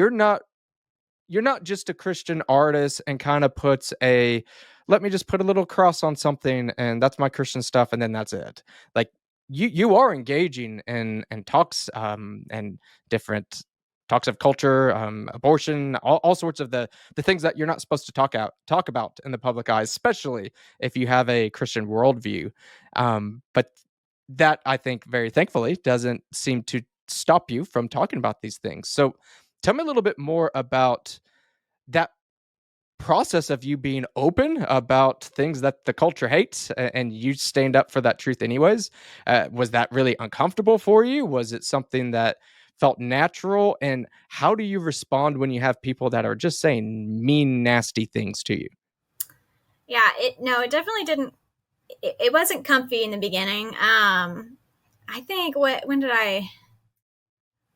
you're not you're not just a Christian artist and kind of puts a let me just put a little cross on something and that's my Christian stuff and then that's it. Like you are engaging in talks and different talks of culture, abortion, all sorts of the things that you're not supposed to talk about in the public eye, especially if you have a Christian worldview. But that I think very thankfully doesn't seem to stop you from talking about these things. So tell me a little bit more about that process of you being open about things that the culture hates and you stand up for that truth anyways. Was that really uncomfortable for you? Was it something that felt natural? And how do you respond when you have people that are just saying mean, nasty things to you? Yeah, it definitely didn't. It wasn't comfy in the beginning. I think when did I?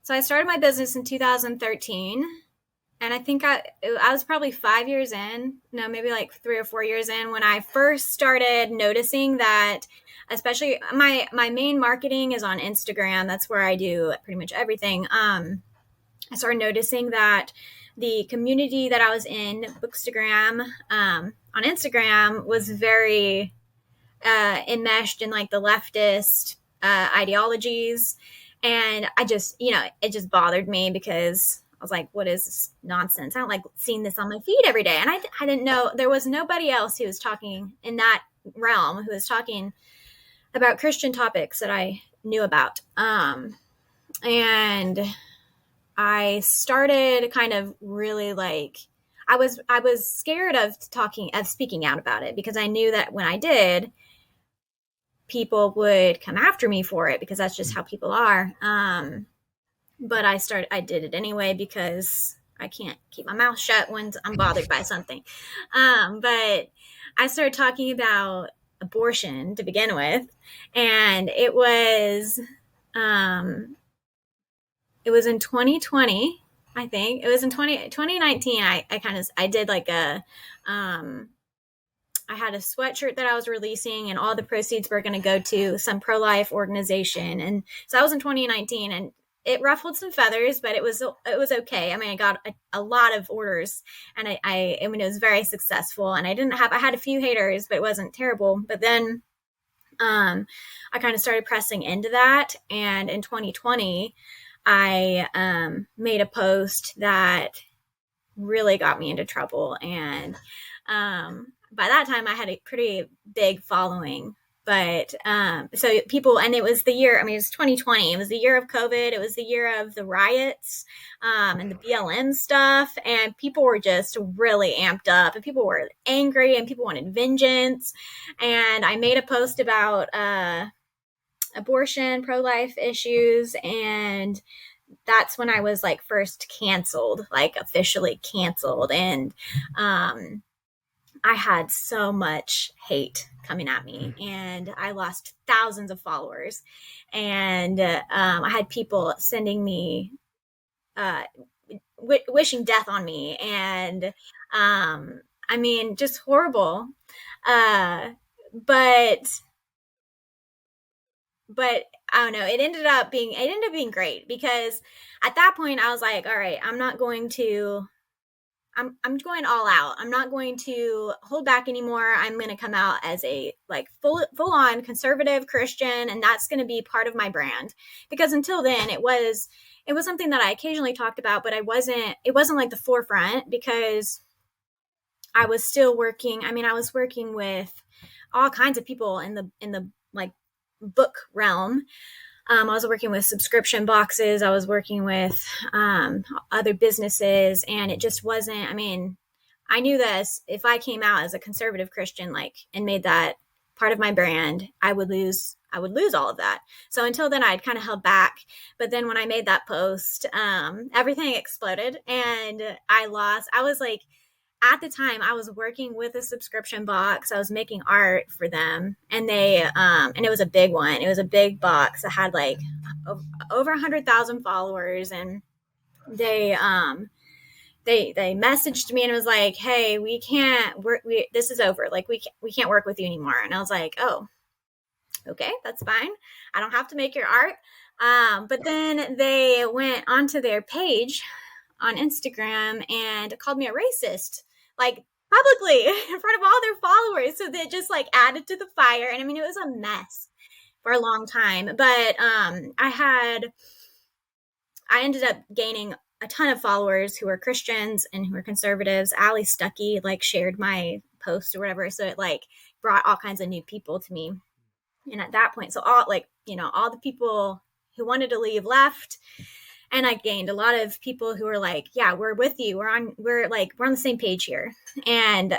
So I started my business in 2013, and I think I was probably 5 years in, no, maybe like 3 or 4 years in, when I first started noticing that, especially my main marketing is on Instagram. That's where I do pretty much everything. I started noticing that the community that I was in, Bookstagram, on Instagram, was very enmeshed in like the leftist ideologies. And it just bothered me because I was like, what is this nonsense? I don't like seeing this on my feed every day. And I didn't know there was nobody else who was talking in that realm who was talking about Christian topics that I knew about. And I started kind of really like, I was scared of speaking out about it because I knew that when I did, people would come after me for it because that's just how people are. But I did it anyway because I can't keep my mouth shut when I'm bothered by something. But I started talking about abortion to begin with, and it was in 2020. I think it was in 2019. I did like I had a sweatshirt that I was releasing, and all the proceeds were going to go to some pro-life organization. And so that was in 2019, and it ruffled some feathers, but it was okay. I mean, I got a lot of orders, and I mean, it was very successful. And I had a few haters, but it wasn't terrible. But then, I kind of started pressing into that, and in 2020, I made a post that really got me into trouble, and by that time I had a pretty big following. But so people, and it was the year, I mean, it was 2020. It was the year of COVID. It was the year of the riots and the BLM stuff. And people were just really amped up, and people were angry, and people wanted vengeance. And I made a post about abortion, pro-life issues. And that's when I was like first canceled, like officially canceled. And I had so much hate coming at me, and I lost thousands of followers. And I had people sending me, wishing death on me. And I mean, just horrible. Uh, but, but I don't know. It ended up being great because at that point I was like, all right, I'm going all out. I'm not going to hold back anymore. I'm going to come out as a like full on conservative Christian, and that's going to be part of my brand. Because until then, it was something that I occasionally talked about, but it wasn't like the forefront because I was still working. I mean, I was working with all kinds of people in the like book realm. I was working with subscription boxes. I was working with other businesses, and it just wasn't. I mean, I knew that if I came out as a conservative Christian, like, and made that part of my brand, I would lose all of that. So until then, I'd kind of held back. But then when I made that post, everything exploded, and I lost. I was like, at the time I was working with a subscription box. I was making art for them, and and it was a big one. It was a big box that had like over 100,000 followers. And they messaged me and it was like, hey, we can't work. This is over. Like, we can't work with you anymore. And I was like, oh, okay, that's fine. I don't have to make your art. But then they went onto their page on Instagram and called me a racist, like publicly in front of all their followers. So that just like added to the fire. And I mean, it was a mess for a long time. But I ended up gaining a ton of followers who were Christians and who were conservatives. Ali Stuckey like shared my post or whatever. So it like brought all kinds of new people to me. And at that point, so all like, all the people who wanted to leave left. And I gained a lot of people who were like, yeah, we're with you. We're on the same page here. And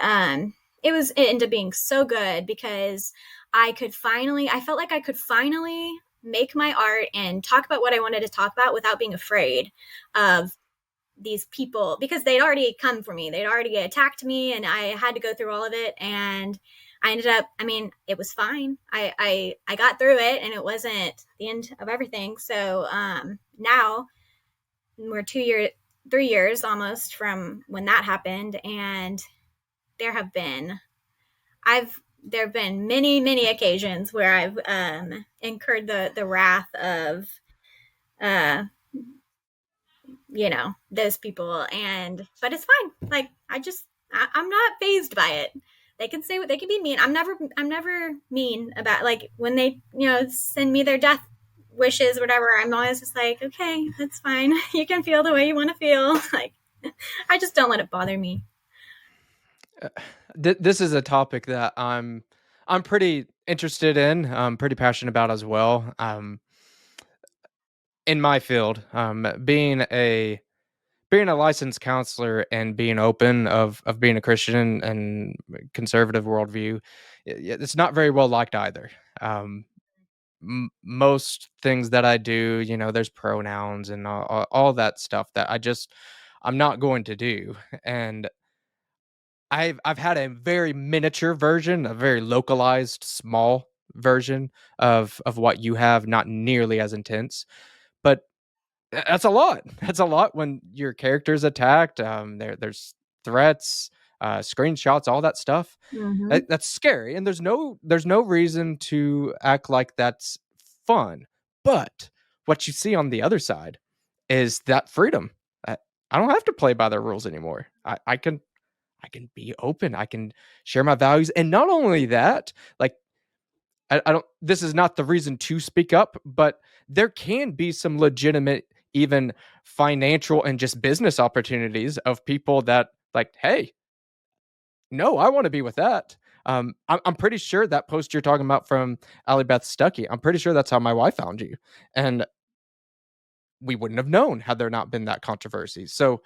it ended up being so good because I felt like I could finally make my art and talk about what I wanted to talk about without being afraid of these people, because they'd already come for me. They'd already attacked me and I had to go through all of it. And I ended up, I mean, it was fine. I got through it and it wasn't the end of everything. So now we're 3 years almost from when that happened. And there have been many, many occasions where I've incurred the wrath of those people. But it's fine. Like I'm not fazed by it. They can say what they can be mean. I'm never mean about, like, when they send me their death wishes, whatever. I'm always just like, okay, that's fine. You can feel the way you want to feel. Like, I just don't let it bother me. This is a topic that I'm pretty interested in. I'm pretty passionate about as well. In my field, being a licensed counselor and being open of being a Christian and conservative worldview, it's not very well liked either. Um, Most things that I do, there's pronouns and all that stuff that I'm not going to do. And I've had a very miniature version, a very localized, small version of what you have, not nearly as intense, but that's a lot. That's a lot when your character's attacked. There's threats, screenshots, all that stuff. Mm-hmm. That's scary, and there's no reason to act like that's fun. But what you see on the other side is that freedom. I don't have to play by their rules anymore. I can be open. I can share my values, and not only that, like I don't. This is not the reason to speak up, but there can be some legitimate, even financial and just business opportunities of people that like, hey, no, I want to be with that. I'm pretty sure that post you're talking about from Ali Beth Stuckey, I'm pretty sure that's how my wife found you, and we wouldn't have known had there not been that controversy. So